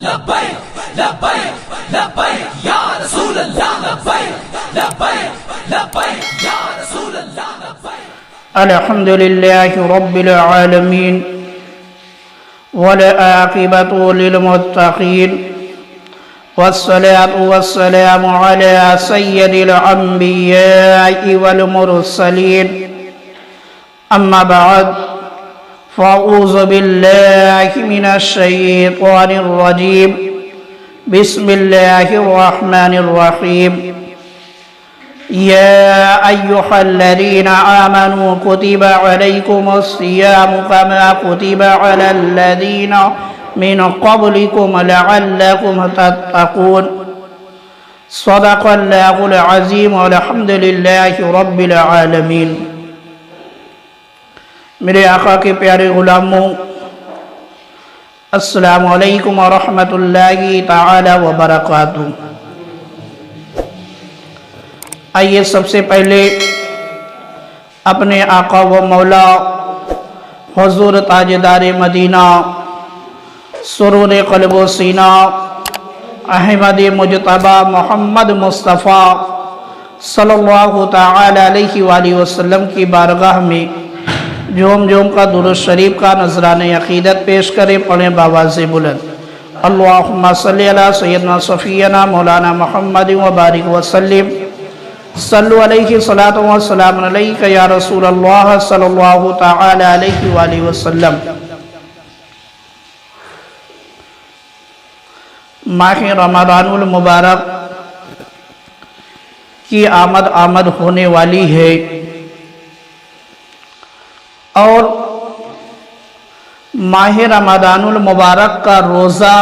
لبیک لبیک لبیک یا رسول اللہ لبیک لبیک لبیک یا رسول اللہ لبیک الحمد لله رب العالمين والعاقبة للمتقين والصلاة والسلام على سيد الأنبياء والمرسلين أما بعد فأعوذ بالله من الشيطان الرجيم بسم الله الرحمن الرحيم يا أيها الذين آمنوا كتب عليكم الصيام كما كتب على الذين من قبلكم لعلكم تتقون صدق الله العظيم والحمد لله رب العالمين میرے آقا کے پیارے غلاموں، السلام علیکم ورحمۃ اللہ تعالی وبرکاتہ۔ آئیے سب سے پہلے اپنے آقا و مولا حضور تاجدار مدینہ سرور قلب و سینہ احمد مجتبی محمد مصطفیٰ صلی اللہ تعالی علیہ وآلہ وسلم کی بارگاہ میں جھوم جھوم کا درود شریف کا نذرانِ عقیدت پیش کریں، پڑھیں بآواز بلند۔ اللہم صلی علی سیدنا صفینا مولانا محمد وبارک وسلم، صلو علیہ صلاۃ و سلام علیک یا رسول اللہ صلی اللہ تعالی علیہ وآلہ وسلم۔ ماہ رمضان المبارک کی آمد ہونے والی ہے، اور ماہ رمضان المبارک کا روزہ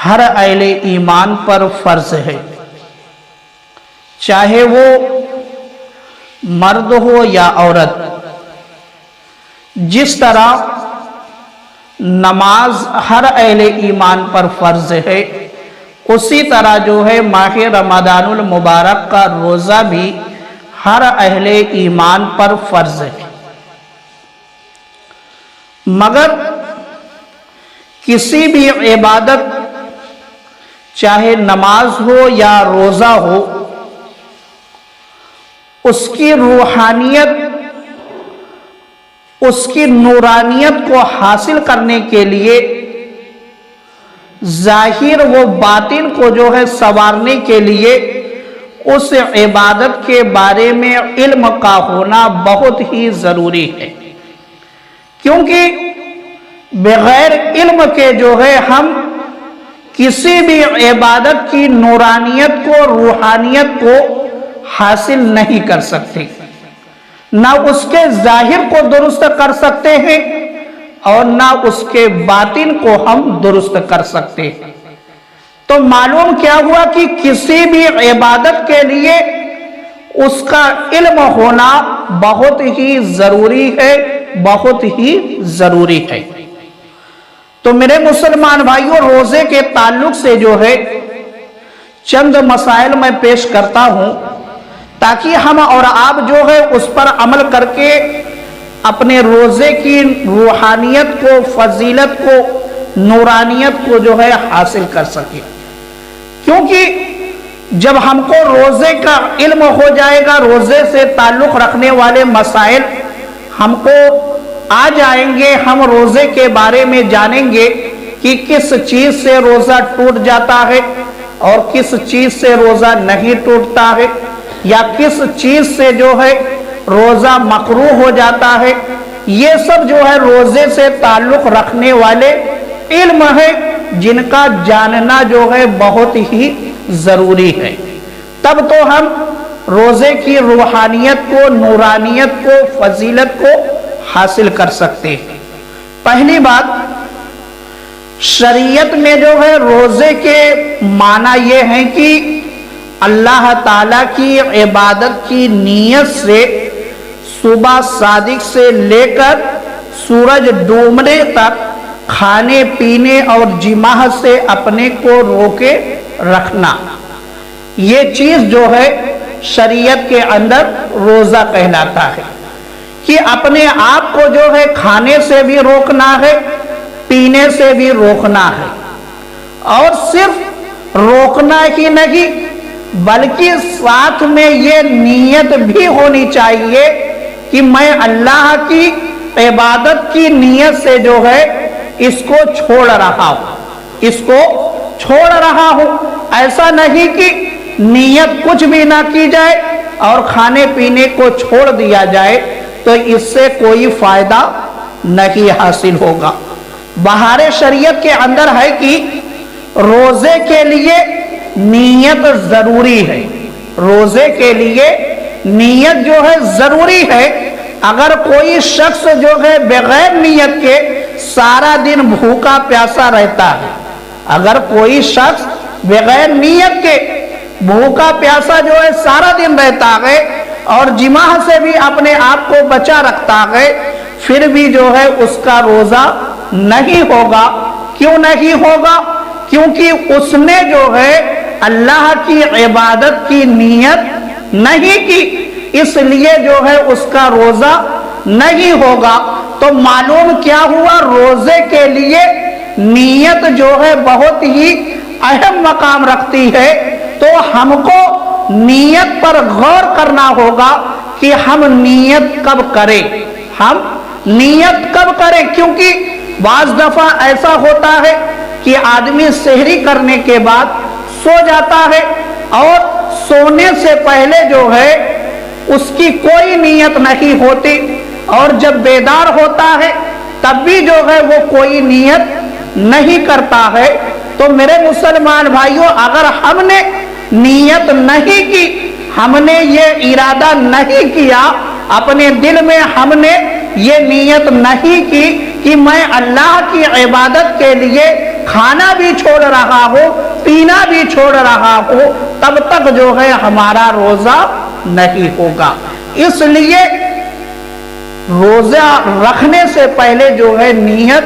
ہر اہل ایمان پر فرض ہے، چاہے وہ مرد ہو یا عورت۔ جس طرح نماز ہر اہل ایمان پر فرض ہے، اسی طرح جو ہے ماہ رمضان المبارک کا روزہ بھی ہر اہل ایمان پر فرض ہے۔ مگر کسی بھی عبادت، چاہے نماز ہو یا روزہ ہو، اس کی روحانیت، اس کی نورانیت کو حاصل کرنے کے لیے ظاہر و باطن کو جو ہے سنوارنے کے لیے اس عبادت کے بارے میں علم کا ہونا بہت ہی ضروری ہے، کیونکہ بغیر علم کے جو ہے ہم کسی بھی عبادت کی نورانیت کو، روحانیت کو حاصل نہیں کر سکتے، نہ اس کے ظاہر کو درست کر سکتے ہیں اور نہ اس کے باطن کو ہم درست کر سکتے ہیں۔ تو معلوم کیا ہوا کہ کسی بھی عبادت کے لیے اس کا علم ہونا بہت ہی ضروری ہے، بہت ہی ضروری ہے۔ تو میرے مسلمان بھائیوں، روزے کے تعلق سے جو ہے چند مسائل میں پیش کرتا ہوں، تاکہ ہم اور آپ جو ہے اس پر عمل کر کے اپنے روزے کی روحانیت کو، فضیلت کو، نورانیت کو جو ہے حاصل کر سکیں۔ کیونکہ جب ہم کو روزے کا علم ہو جائے گا، روزے سے تعلق رکھنے والے مسائل ہم کو آ جائیں گے، ہم روزے کے بارے میں جانیں گے کہ کس چیز سے روزہ ٹوٹ جاتا ہے اور کس چیز سے روزہ نہیں ٹوٹتا ہے، یا کس چیز سے جو ہے روزہ مکروہ ہو جاتا ہے۔ یہ سب جو ہے روزے سے تعلق رکھنے والے علم ہے، جن کا جاننا جو ہے بہت ہی ضروری ہے، تب تو ہم روزے کی روحانیت کو، نورانیت کو، فضیلت کو حاصل کر سکتے ہیں۔ پہلی بات، شریعت میں جو ہے روزے کے معنی یہ ہے کہ اللہ تعالیٰ کی عبادت کی نیت سے صبح صادق سے لے کر سورج ڈوبنے تک کھانے پینے اور جماع سے اپنے کو روکے رکھنا، یہ چیز جو ہے شریعت کے اندر روزہ کہلاتا ہے، کہ اپنے آپ کو جو ہے کھانے سے بھی روکنا ہے، پینے سے بھی روکنا ہے، اور صرف روکنا ہی نہیں بلکہ ساتھ میں یہ نیت بھی ہونی چاہیے کہ میں اللہ کی عبادت کی نیت سے جو ہے اس کو چھوڑ رہا ہوں، اس کو چھوڑ رہا ہوں۔ ایسا نہیں کہ نیت کچھ بھی نہ کی جائے اور کھانے پینے کو چھوڑ دیا جائے تو اس سے کوئی فائدہ نہیں حاصل ہوگا۔ بہار شریعت کے اندر ہے کہ روزے کے لیے نیت ضروری ہے، روزے کے لیے نیت جو ہے ضروری ہے۔ اگر کوئی شخص جو ہے بغیر نیت کے سارا دن بھوکا پیاسا رہتا ہے، اگر کوئی شخص بغیر نیت کے بھوکا پیاسا جو ہے سارا دن رہتا ہے اور جماع سے بھی اپنے آپ کو بچا رکھتا ہے، پھر بھی جو ہے اس کا روزہ نہیں ہوگا۔ کیوں نہیں ہوگا؟ کیونکہ اس نے جو ہے اللہ کی عبادت کی نیت نہیں کی، اس لیے جو ہے اس کا روزہ نہیں ہوگا۔ تو معلوم کیا ہوا؟ روزے کے لیے نیت جو ہے بہت ہی اہم مقام رکھتی ہے۔ تو ہم کو نیت پر غور کرنا ہوگا کہ ہم نیت کب کریں، ہم نیت کب کریں، کیونکہ بعض دفعہ ایسا ہوتا ہے کہ آدمی سحری کرنے کے بعد سو جاتا ہے اور سونے سے پہلے جو ہے اس کی کوئی نیت نہیں ہوتی، اور جب بیدار ہوتا ہے تب بھی جو ہے وہ کوئی نیت نہیں کرتا ہے۔ تو میرے مسلمان بھائیوں، اگر ہم نے نیت نہیں کی، ہم نے یہ ارادہ نہیں کیا، اپنے دل میں ہم نے یہ نیت نہیں کی کہ میں اللہ کی عبادت کے لیے کھانا بھی چھوڑ رہا ہوں، پینا بھی چھوڑ رہا ہوں، تب تک جو ہے ہمارا روزہ نہیں ہوگا۔ اس لیے روزہ رکھنے سے پہلے جو ہے نیت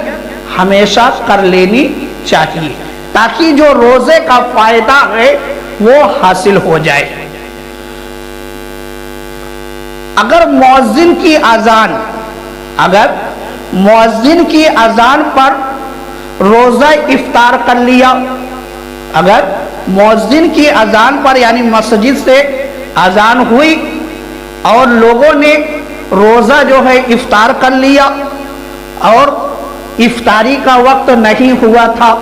ہمیشہ کر لینی چاہیے تاکہ جو روزے کا فائدہ ہے وہ حاصل ہو جائے۔ اگر مؤذن کی اذان پر روزہ افطار کر لیا، اگر مؤذن کی اذان پر یعنی مسجد سے اذان ہوئی اور لوگوں نے روزہ جو ہے افطار کر لیا اور افطاری کا وقت نہیں ہوا تھا،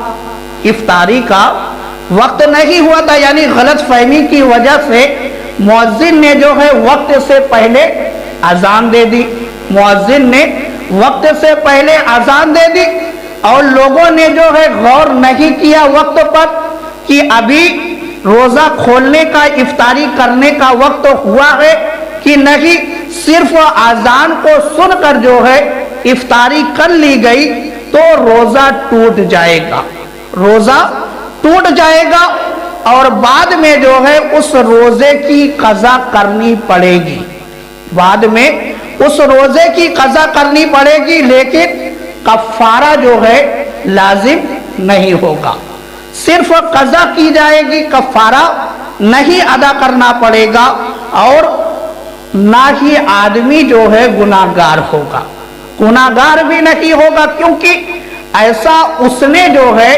افطاری کا وقت نہیں ہوا تھا، یعنی غلط فہمی کی وجہ سے مؤذن نے جو ہے وقت سے پہلے اذان دے دی، مؤذن نے وقت سے پہلے اذان دے دی اور لوگوں نے جو ہے غور نہیں کیا وقت پر کہ ابھی روزہ کھولنے کا، افطاری کرنے کا وقت ہوا ہے کہ نہیں، صرف اذان کو سن کر جو ہے افطاری کر لی گئی تو روزہ ٹوٹ جائے گا، روزہ ٹوٹ جائے گا اور بعد میں جو ہے اس روزے کی قضا کرنی پڑے گی، بعد میں اس روزے کی قضا کرنی پڑے گی، لیکن کفارہ جو ہے لازم نہیں ہوگا، صرف قضا کی جائے گی، کفارہ نہیں ادا کرنا پڑے گا، اور نہ ہی آدمی جو ہے گناہگار ہوگا، گناہگار بھی نہیں ہوگا، کیونکہ ایسا اس نے جو ہے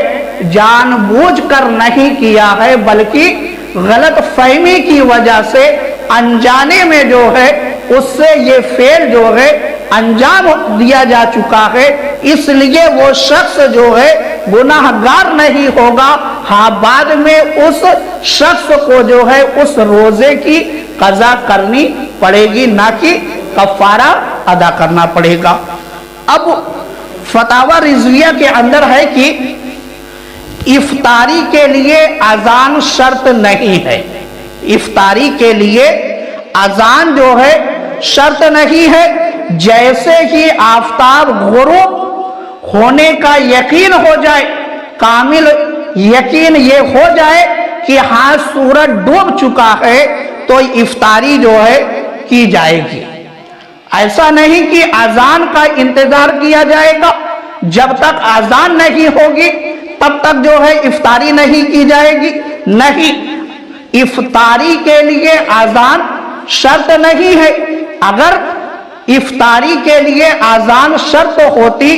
جان بوجھ کر نہیں کیا ہے بلکہ غلط فہمی کی وجہ سے انجانے میں جو ہے اس سے یہ فعل جو ہے انجام دیا جا چکا ہے، اس لیے وہ شخص جو ہے گناہگار نہیں ہوگا۔ ہاں، بعد میں اس شخص کو جو ہے اس روزے کی قضا کرنی پڑے گی، نہ کہ کفارہ ادا کرنا پڑے گا۔ اب فتاوی رضویہ کے اندر ہے کہ افطاری کے لیے اذان شرط نہیں ہے، افطاری کے لیے اذان جو ہے شرط نہیں ہے، جیسے ہی آفتاب غروب ہونے کا یقین ہو جائے، کامل یقین یہ ہو جائے کہ ہاں سورج ڈوب چکا ہے تو افطاری جو ہے کی جائے گی۔ ایسا نہیں کہ اذان کا انتظار کیا جائے گا، جب تک اذان نہیں ہوگی تب تک جو ہے افطاری نہیں کی جائے گی، نہیں، افطاری کے لیے اذان شرط نہیں ہے۔ اگر افطاری کے لیے اذان شرط ہوتی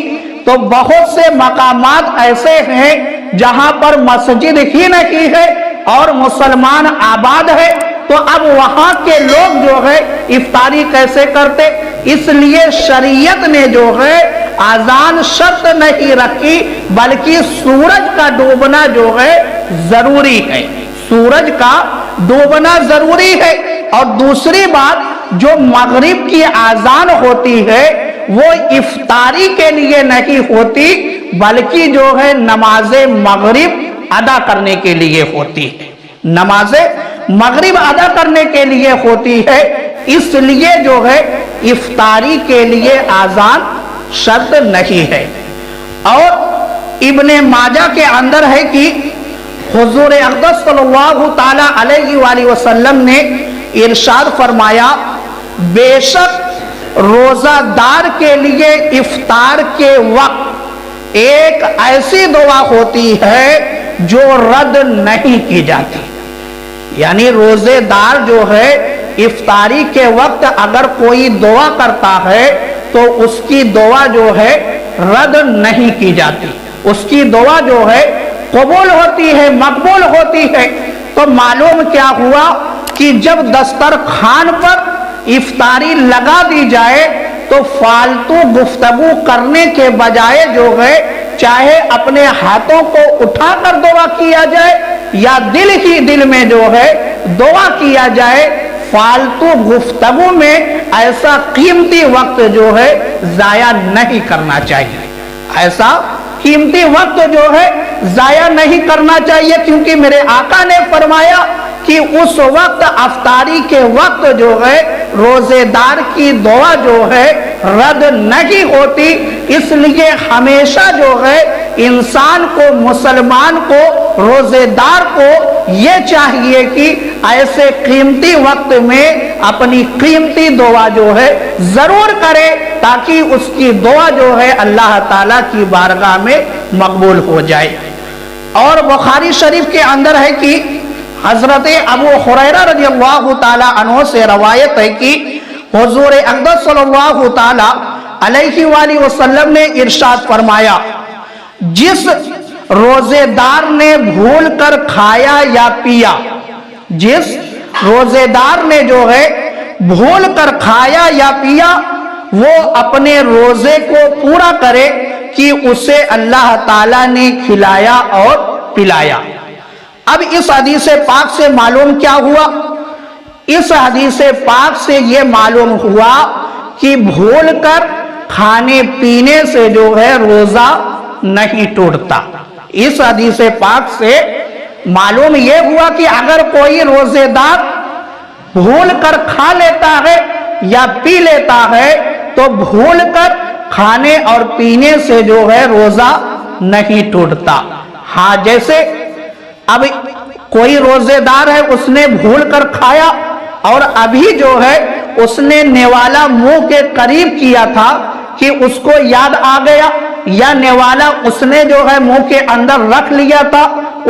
تو بہت سے مقامات ایسے ہیں جہاں پر مسجد ہی نہیں ہے اور مسلمان آباد ہے، تو اب وہاں کے لوگ جو ہے افطاری کیسے کرتے؟ اس لیے شریعت نے جو ہے اذان شرط نہیں رکھی، بلکہ سورج کا ڈوبنا جو ہے ضروری ہے، سورج کا ڈوبنا ضروری ہے۔ اور دوسری بات، جو مغرب کی اذان ہوتی ہے وہ افطاری کے لیے نہیں ہوتی، بلکہ جو ہے نماز مغرب ادا کرنے کے لیے ہوتی ہے، نماز مغرب ادا کرنے کے لیے ہوتی ہے، اس لیے جو ہے افطاری کے لیے اذان شرط نہیں ہے۔ اور ابن ماجہ کے اندر ہے کہ حضور اقدس صلی اللہ تعالی علیہ وآلہ وسلم نے ارشاد فرمایا، بے شک روزہ دار کے لیے افطار کے وقت ایک ایسی دعا ہوتی ہے جو رد نہیں کی جاتی، یعنی روزے دار جو ہے افطاری کے وقت اگر کوئی دعا کرتا ہے تو اس کی دعا جو ہے رد نہیں کی جاتی، اس کی دعا جو ہے قبول ہوتی ہے، مقبول ہوتی ہے۔ تو معلوم کیا ہوا کہ جب دسترخوان پر افطاری لگا دی جائے تو فالتو گفتگو کرنے کے بجائے جو ہے چاہے اپنے ہاتھوں کو اٹھا کر دعا کیا جائے یا دل ہی دل میں جو ہے دعا کیا جائے، فالتو گفتگو میں ایسا قیمتی وقت جو ہے ضائع نہیں کرنا چاہیے، ایسا قیمتی وقت جو ہے ضائع نہیں کرنا چاہیے، کیونکہ میرے آقا نے فرمایا کہ اس وقت افطاری کے وقت جو ہے روزے دار کی دعا جو ہے رد نہیں ہوتی۔ اس لیے ہمیشہ جو ہے انسان کو، مسلمان کو، روزے دار کو یہ چاہیے کہ ایسے قیمتی وقت میں اپنی قیمتی دعا جو ہے ضرور کرے، تاکہ اس کی دعا جو ہے اللہ تعالیٰ کی بارگاہ میں مقبول ہو جائے۔ اور بخاری شریف کے اندر ہے کہ حضرت ابو ہریرہ رضی اللہ تعالیٰ عنہ سے روایت ہے کہ حضور اقدس صلی اللہ تعالیٰ علیہ وآلہ وسلم نے ارشاد فرمایا، جس روزے دار نے بھول کر کھایا یا پیا، جس روزے دار نے جو ہے بھول کر کھایا یا پیا، وہ اپنے روزے کو پورا کرے کہ اسے اللہ تعالیٰ نے کھلایا اور پلایا۔ اب اس حدیث پاک سے معلوم کیا ہوا؟ اس حدیث پاک سے یہ معلوم ہوا کہ بھول کر کھانے پینے سے جو ہے روزہ نہیں ٹوٹتا۔ اس حدیث پاک سے معلوم یہ ہوا کہ اگر کوئی روزے دار بھول کر کھا لیتا ہے یا پی لیتا ہے تو بھول کر کھانے اور پینے سے جو ہے روزہ نہیں ٹوٹتا۔ ہاں، جیسے اب کوئی روزے دار ہے، اس نے بھول کر کھایا اور ابھی جو ہے اس نے نوالا منہ کے قریب کیا تھا کہ اس کو یاد آ گیا، یا نوالا اس نے جو ہے منہ کے اندر رکھ لیا تھا،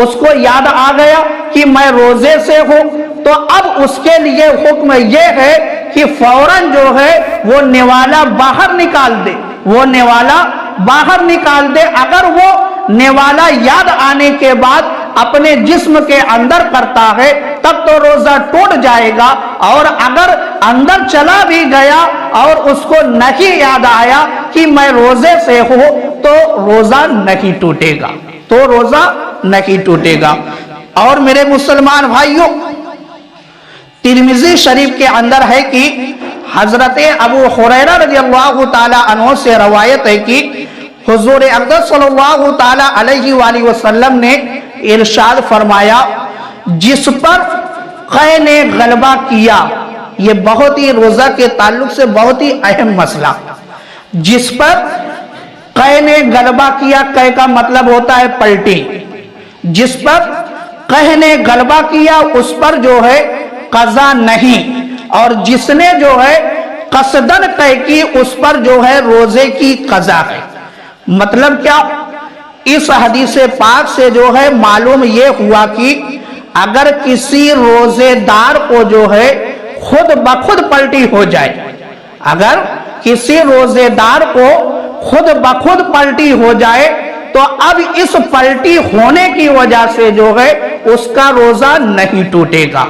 اس کو یاد آ گیا کہ میں روزے سے ہوں، تو اب اس کے لیے حکم یہ ہے کہ فوراً جو ہے وہ نوالا باہر نکال دے، وہ نوالا باہر نکال دے۔ اگر وہ نوالا یاد آنے کے بعد اپنے جسم کے اندر کرتا ہے تب تو روزہ ٹوٹ جائے گا، اور اگر اندر چلا بھی گیا اور اس کو نہیں یاد آیا کہ میں روزے سے ہوں تو روزہ نہیں ٹوٹے گا، تو روزہ نہیں ٹوٹے گا۔ اور میرے مسلمان بھائیوں، ترمذی شریف کے اندر ہے کہ حضرت ابو ہریرہ رضی اللہ تعالیٰ عنہ سے روایت ہے کہ حضور اقدس صلی اللہ تعالیٰ علیہ وآلہ وسلم نے ارشاد فرمایا، جس پر قے نے غلبہ کیا، یہ بہت ہی روزہ کے تعلق سے بہت ہی اہم مسئلہ، جس پر قے نے غلبہ کیا، قے کا مطلب ہوتا ہے پلٹی، جس پر قے نے غلبہ کیا اس پر جو ہے قضا نہیں، اور جس نے جو ہے قصدن قے کی اس پر جو ہے روزے کی قضا ہے۔ مطلب کیا؟ اس حدیث پاک سے جو ہے معلوم یہ ہوا کہ اگر کسی روزے دار کو جو ہے خود بخود پلٹی ہو جائے، اگر کسی روزے دار کو خود بخود پلٹی ہو جائے تو اب اس پلٹی ہونے کی وجہ سے جو ہے اس کا روزہ نہیں ٹوٹے گا،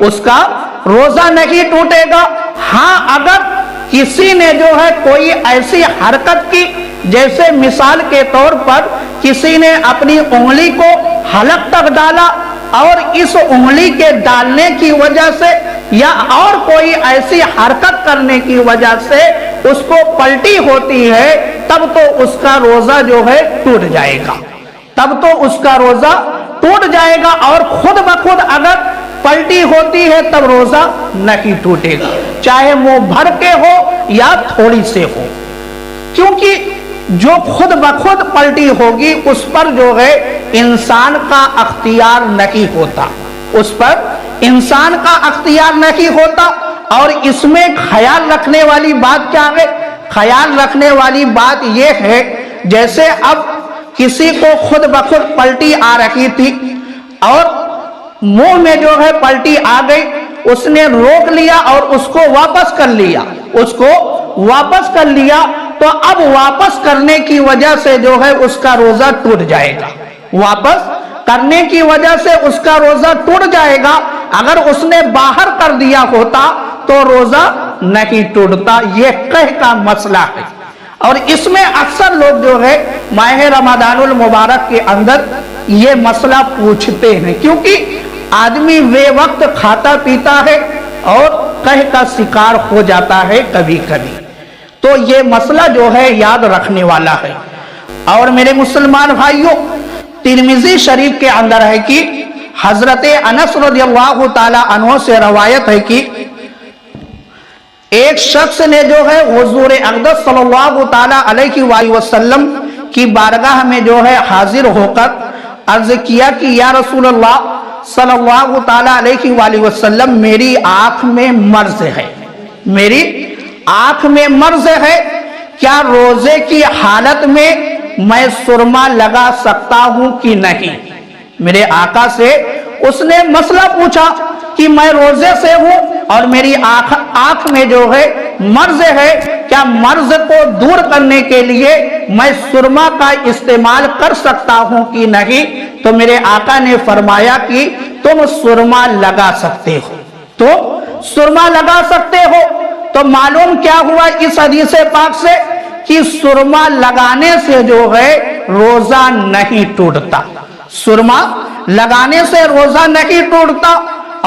اس کا روزہ نہیں ٹوٹے گا۔ ہاں اگر کسی نے جو ہے کوئی ایسی حرکت کی، جیسے مثال کے طور پر کسی نے اپنی انگلی کو حلق تک ڈالا اور اس انگلی کے ڈالنے کی وجہ سے یا اور کوئی ایسی حرکت کرنے کی وجہ سے اس کو پلٹی ہوتی ہے، تب تو اس کا روزہ جو ہے ٹوٹ جائے گا، تب تو اس کا روزہ ٹوٹ جائے گا۔ اور خود بخود اگر پلٹی ہوتی ہے تب روزہ نہیں ٹوٹے گا، چاہے وہ بھر کے ہو یا تھوڑی سے ہو، کیونکہ جو خود بخود پلٹی ہوگی اس پر جو ہے انسان کا اختیار نہیں ہوتا، اس پر انسان کا اختیار نہیں ہوتا۔ اور اس میں خیال رکھنے والی بات کیا ہے؟ خیال رکھنے والی بات یہ ہے، جیسے اب کسی کو خود بخود پلٹی آ رہی تھی اور منہ میں جو ہے پلٹی آ گئی، اس نے روک لیا اور اس کو واپس کر لیا، اس کو واپس کر لیا، تو اب واپس کرنے کی وجہ سے جو ہے اس کا روزہ ٹوٹ جائے گا، واپس کرنے کی وجہ سے اس کا روزہ ٹوٹ جائے گا۔ اگر اس نے باہر کر دیا ہوتا تو روزہ نہیں ٹوٹتا۔ یہ قہر کا مسئلہ ہے، اور اس میں اکثر لوگ جو ہے ماہ رمضان المبارک کے اندر یہ مسئلہ پوچھتے ہیں، کیونکہ آدمی بے وقت کھاتا پیتا ہے اور قہر کا شکار ہو جاتا ہے کبھی کبھی، تو یہ مسئلہ جو ہے یاد رکھنے والا ہے۔ اور میرے مسلمان بھائیوں، ترمذی شریف کے اندر ہے کہ حضرت انس رضی اللہ تعالی عنہ سے روایت ہے کہ ایک شخص نے جو ہے حضور اقدس صلی اللہ تعالی علیہ وآلہ وسلم کی بارگاہ میں جو ہے حاضر ہو کر عرض کیا کہ یا رسول اللہ صلی اللہ تعالی علیہ وآلہ وسلم، میری آنکھ میں مرض ہے، میری آنکھ میں مرض ہے، کیا روزے کی حالت میں میں سرما لگا سکتا ہوں کہ نہیں؟ میرے آقا سے اس نے مسئلہ پوچھا کہ میں روزے سے ہوں اور میری آنکھ میں جو ہے مرض ہے، کیا مرض کو دور کرنے کے لیے میں سرما کا استعمال کر سکتا ہوں کہ نہیں؟ تو میرے آقا نے فرمایا کہ تم سرما لگا سکتے ہو، تم سرما لگا سکتے ہو۔ تو معلوم کیا ہوا اس حدیث پاک سے کہ سرما لگانے سے جو ہے روزہ نہیں ٹوٹتا، سرما لگانے سے روزہ نہیں ٹوٹتا،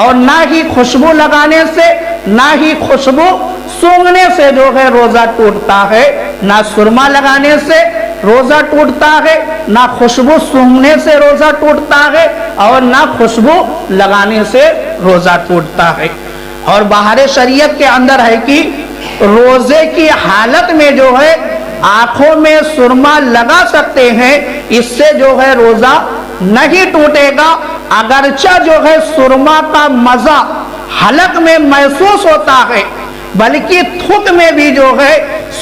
اور نہ ہی خوشبو لگانے سے، نہ ہی خوشبو سونگھنے سے جو ہے روزہ ٹوٹتا ہے، نہ سرما لگانے سے روزہ ٹوٹتا ہے، نہ خوشبو سونگھنے سے روزہ ٹوٹتا ہے، اور نہ خوشبو لگانے سے روزہ ٹوٹتا ہے۔ اور باہر شریعت کے اندر ہے کہ روزے کی حالت میں جو ہے آنکھوں میں سرما لگا سکتے ہیں، اس سے جو ہے روزہ نہیں ٹوٹے گا، اگرچہ جو ہے سرما کا مزہ حلق میں محسوس ہوتا ہے، بلکہ تھوک میں بھی جو ہے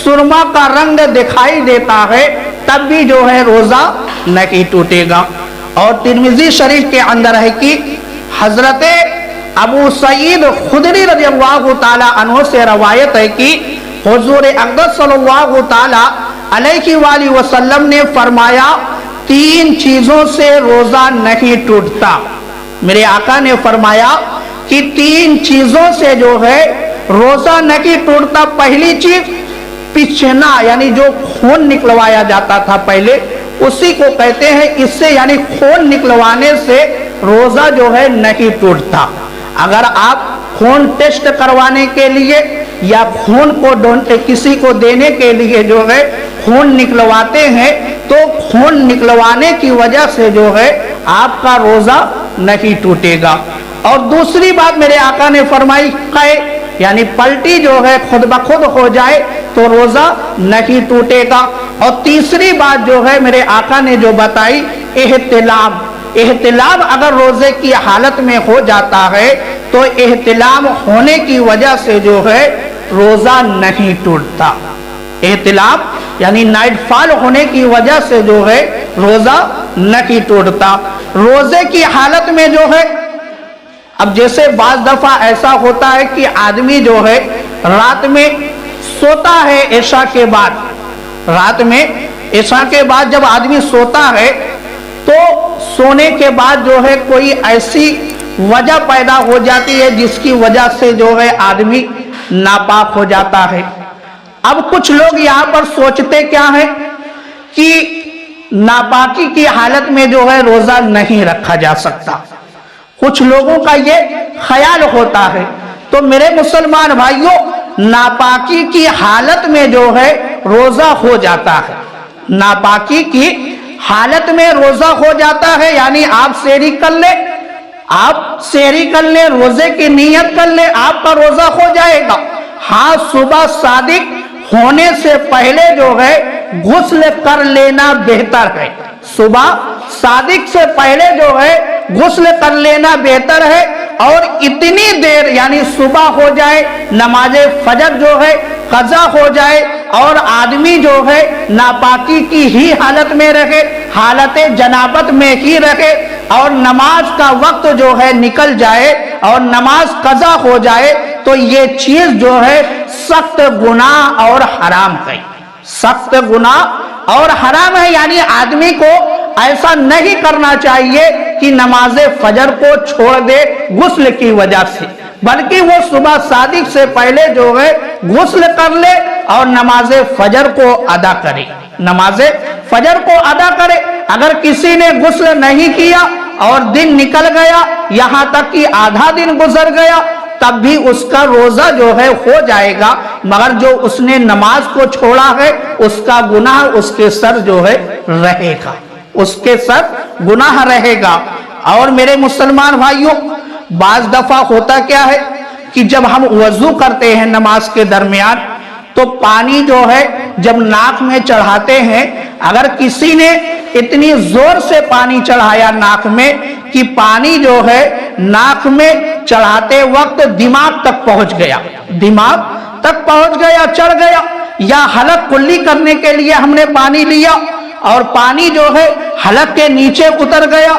سرما کا رنگ دکھائی دیتا ہے، تب بھی جو ہے روزہ نہیں ٹوٹے گا۔ اور ترمذی شریف کے اندر ہے کہ حضرت ابو سعید خدری رضی اللہ تعالی عنہ سے روایت ہے کہ حضور اقدس صلی اللہ تعالی علیہ وآلہ وسلم نے فرمایا، تین چیزوں سے روزہ نہیں ٹوٹتا۔ میرے آقا نے فرمایا کہ تین چیزوں سے جو ہے روزہ نہیں ٹوٹتا۔ پہلی چیز پچھنا، یعنی جو خون نکلوایا جاتا تھا پہلے، اسی کو کہتے ہیں، اس سے یعنی خون نکلوانے سے روزہ جو ہے نہیں ٹوٹتا۔ اگر آپ خون ٹیسٹ کروانے کے لیے یا خون کو کسی کو دینے کے لیے جو ہے خون نکلواتے ہیں، تو خون نکلوانے کی وجہ سے جو ہے آپ کا روزہ نہیں ٹوٹے گا۔ اور دوسری بات میرے آقا نے فرمائی، قے، یعنی پلٹی جو ہے خود بخود ہو جائے تو روزہ نہیں ٹوٹے گا۔ اور تیسری بات جو ہے میرے آقا نے جو بتائی، احتلام، احتلام اگر روزے کی حالت میں ہو جاتا ہے تو احتلام ہونے کی وجہ سے جو ہے روزہ نہیں ٹوٹتا۔ احتلام یعنی نائٹ فال ہونے کی وجہ سے جو ہے روزہ نہیں ٹوٹتا۔ روزے کی حالت میں جو ہے، اب جیسے بعض دفعہ ایسا ہوتا ہے کہ آدمی جو ہے رات میں سوتا ہے عشاء کے بعد، رات میں عشاء کے بعد جب آدمی سوتا ہے تو سونے کے بعد جو ہے کوئی ایسی وجہ پیدا ہو جاتی ہے جس کی وجہ سے جو ہے آدمی ناپاک ہو جاتا ہے۔ اب کچھ لوگ یہاں پر سوچتے کیا ہے کہ ناپاکی کی حالت میں جو ہے روزہ نہیں رکھا جا سکتا، کچھ لوگوں کا یہ خیال ہوتا ہے۔ تو میرے مسلمان بھائیوں، ناپاکی کی حالت میں جو ہے روزہ ہو جاتا ہے، ناپاکی کی حالت میں روزہ ہو جاتا ہے، یعنی آپ سحری کر لیں، آپ سحری کر لیں، روزے کی نیت کر لیں، آپ کا روزہ ہو جائے گا۔ ہاں، صبح صادق ہونے سے پہلے جو ہے غسل کر لینا بہتر ہے، صبح صادق سے پہلے جو ہے غسل کر لینا بہتر ہے، اور اتنی دیر یعنی صبح ہو جائے، نماز فجر جو ہے قضا ہو جائے، اور آدمی جو ہے ناپاکی کی ہی حالت میں رہے، حالت جنابت میں ہی رہے، اور نماز کا وقت جو ہے نکل جائے اور نماز قضا ہو جائے، تو یہ چیز جو ہے سخت گناہ اور حرام ہے، سخت گناہ اور حرام ہے۔ یعنی آدمی کو ایسا نہیں کرنا چاہیے کہ نماز فجر کو چھوڑ دے غسل کی وجہ سے، بلکہ وہ صبح صادق سے پہلے جو ہے غسل کر لے اور نماز فجر کو ادا کرے، نماز فجر کو ادا کرے۔ اگر کسی نے غسل نہیں کیا اور دن نکل گیا، یہاں تک کہ آدھا دن گزر گیا، تب بھی اس کا روزہ جو ہے ہو جائے گا، مگر جو اس نے نماز کو چھوڑا ہے اس کا گناہ اس کے سر جو ہے رہے گا، اس کے سر گناہ رہے گا۔ اور میرے مسلمان بھائیوں، بعض دفعہ ہوتا کیا ہے کہ جب ہم وضو کرتے ہیں نماز کے درمیان، تو پانی جو ہے جب ناک میں چڑھاتے ہیں، اگر کسی نے اتنی زور سے پانی چڑھایا ناک میں کہ پانی جو ہے ناک میں چڑھاتے وقت دماغ تک پہنچ گیا، دماغ تک پہنچ گیا، چڑھ گیا، یا حلق کلی کرنے کے لیے ہم نے پانی لیا اور پانی جو ہے حلق کے نیچے اتر گیا،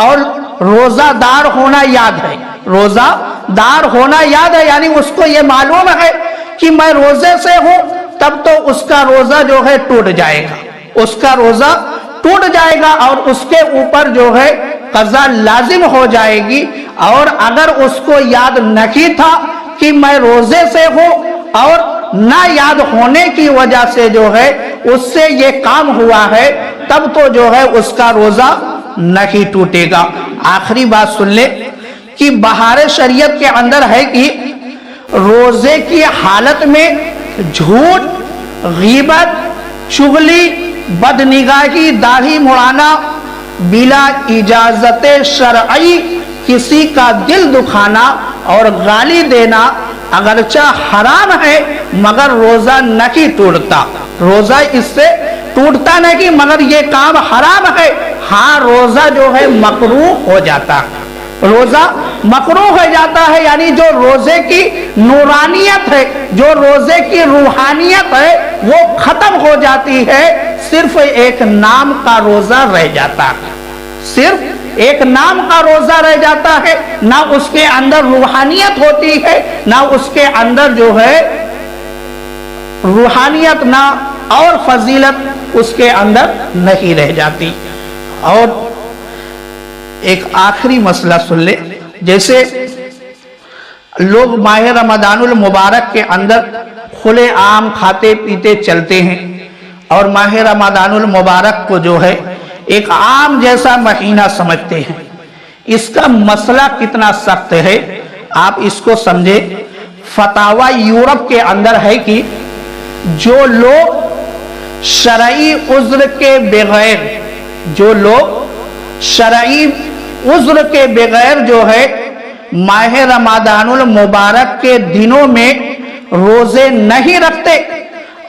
اور روزہ دار ہونا یاد ہے، روزہ دار ہونا یاد ہے، یعنی اس کو یہ معلوم ہے کہ میں روزے سے ہوں، تب تو اس کا روزہ جو ہے ٹوٹ جائے گا، اس کا روزہ ٹوٹ جائے گا، اور اس کے اوپر جو ہے قضا لازم ہو جائے گی۔ اور اگر اس کو یاد نہیں تھا کہ میں روزے سے ہوں، اور نہ یاد ہونے کی وجہ سے جو ہے اس سے یہ کام ہوا ہے، تب تو جو ہے اس کا روزہ نہیں ٹوٹے گا۔ آخری بات سن لے کہ بہار شریعت کے اندر ہے کہ روزے کی حالت میں جھوٹ، غیبت، چغلی، بدنگاہی، داڑھی مڑانا، بلا اجازت شرعی کسی کا دل دکھانا اور گالی دینا اگرچہ حرام ہے، مگر روزہ نہیں ٹوٹتا، روزہ اس سے ٹوٹتا نہیں، مگر یہ کام حرام ہے۔ ہاں، روزہ جو ہے مکروہ ہو جاتا ہے، روزہ مکروہ ہو جاتا ہے، یعنی جو روزے کی نورانیت ہے، جو روزے کی روحانیت ہے، وہ ختم ہو جاتی ہے، صرف ایک نام کا روزہ رہ جاتا ہے، صرف ایک نام کا روزہ رہ جاتا ہے، نہ اس کے اندر روحانیت ہوتی ہے، نہ اس کے اندر جو ہے روحانیت نہ اور فضیلت اس کے اندر نہیں رہ جاتی۔ اور ایک آخری مسئلہ سن لے، جیسے لوگ ماہ رمضان المبارک کے اندر کھلے عام کھاتے پیتے چلتے ہیں، اور ماہ رمضان المبارک کو جو ہے ایک عام جیسا مہینہ سمجھتے ہیں۔ اس کا مسئلہ کتنا سخت ہے آپ اس کو سمجھے۔ فتاوی یورپ کے اندر ہے کہ جو لوگ شرعی عذر کے بغیر، جو لوگ شرعی عذر کے بغیر جو ہے ماہ رمضان المبارک کے دنوں میں روزے نہیں رکھتے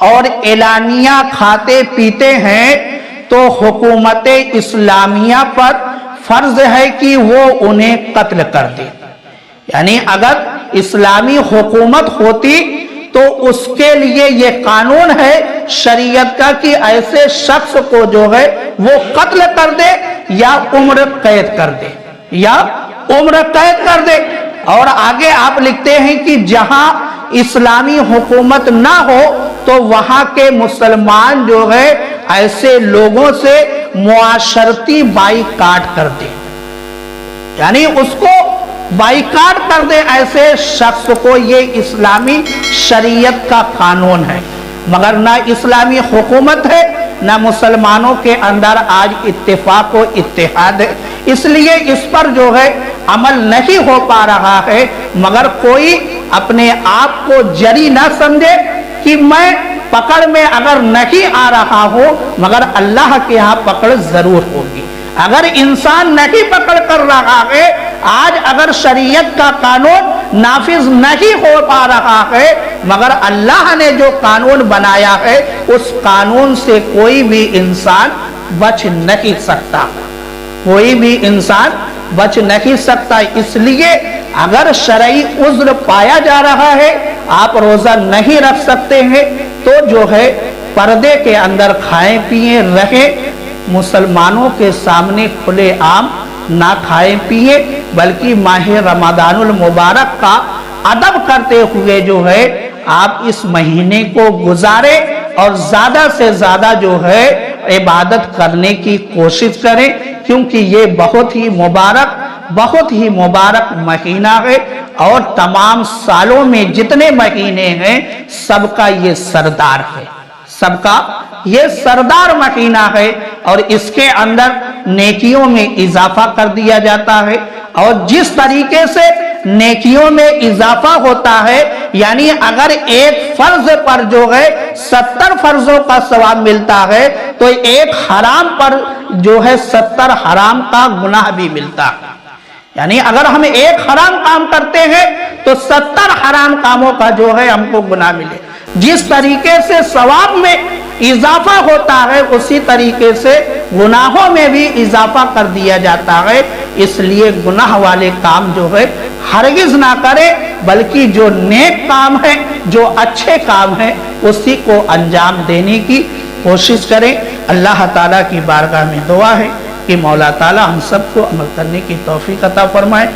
اور اعلانیہ کھاتے پیتے ہیں، تو حکومت اسلامیہ پر فرض ہے کہ وہ انہیں قتل کر دے۔ یعنی اگر اسلامی حکومت ہوتی تو اس کے لیے یہ قانون ہے شریعت کا کہ ایسے شخص کو جو ہے وہ قتل کر دے یا عمر قید کر دے، یا عمر قید کر دے۔ اور آگے آپ لکھتے ہیں کہ جہاں اسلامی حکومت نہ ہو تو وہاں کے مسلمان جو ہے ایسے لوگوں سے معاشرتی بائیکاٹ کر دیں، یعنی اس کو بائیکاٹ کر دیں، ایسے شخص کو۔ یہ اسلامی شریعت کا قانون ہے، مگر نہ اسلامی حکومت ہے نہ مسلمانوں کے اندر آج اتفاق و اتحاد ہے، اس لیے اس پر جو ہے عمل نہیں ہو پا رہا ہے۔ مگر کوئی اپنے آپ کو جری نہ سمجھے کہ میں پکڑ میں اگر نہیں آ رہا ہوں مگر اللہ کے ہاں پکڑ ضرور ہوگی۔ اگر انسان نہیں پکڑ کر رہا ہے، آج اگر شریعت کا قانون نافذ نہیں ہو پا رہا ہے مگر اللہ نے جو قانون بنایا ہے اس قانون سے کوئی بھی انسان بچ نہیں سکتا، کوئی بھی انسان بچ نہیں سکتا۔ اس لیے اگر شرعی عذر پایا جا رہا ہے، آپ روزہ نہیں رکھ سکتے ہیں تو جو ہے پردے کے اندر کھائیں پیئیں رہیں، مسلمانوں کے سامنے کھلے عام نہ کھائیں پیئیں، بلکہ ماہ رمضان المبارک کا ادب کرتے ہوئے جو ہے آپ اس مہینے کو گزاریں اور زیادہ سے زیادہ جو ہے عبادت کرنے کی کوشش کریں، کیونکہ یہ بہت ہی مبارک مہینہ ہے، اور تمام سالوں میں جتنے مہینے ہیں سب کا یہ سردار ہے، سب کا یہ سردار مہینہ ہے، اور اس کے اندر نیکیوں میں اضافہ کر دیا جاتا ہے۔ اور جس طریقے سے نیکیوں میں اضافہ ہوتا ہے، یعنی اگر ایک فرض پر جو ہے 70 فرضوں کا ثواب ملتا ہے تو ایک حرام پر جو ہے 70 حرام کا گناہ بھی ملتا ہے، یعنی اگر ہم ایک حرام کام کرتے ہیں تو 70 حرام کاموں کا جو ہے ہم کو گناہ ملے۔ جس طریقے سے ثواب میں اضافہ ہوتا ہے اسی طریقے سے گناہوں میں بھی اضافہ کر دیا جاتا ہے، اس لیے گناہ والے کام جو ہے ہرگز نہ کرے، بلکہ جو نیک کام ہے، جو اچھے کام ہے اسی کو انجام دینے کی کوشش کریں۔ اللہ تعالیٰ کی بارگاہ میں دعا ہے کہ مولا تعالیٰ ہم سب کو عمل کرنے کی توفیق عطا فرمائے۔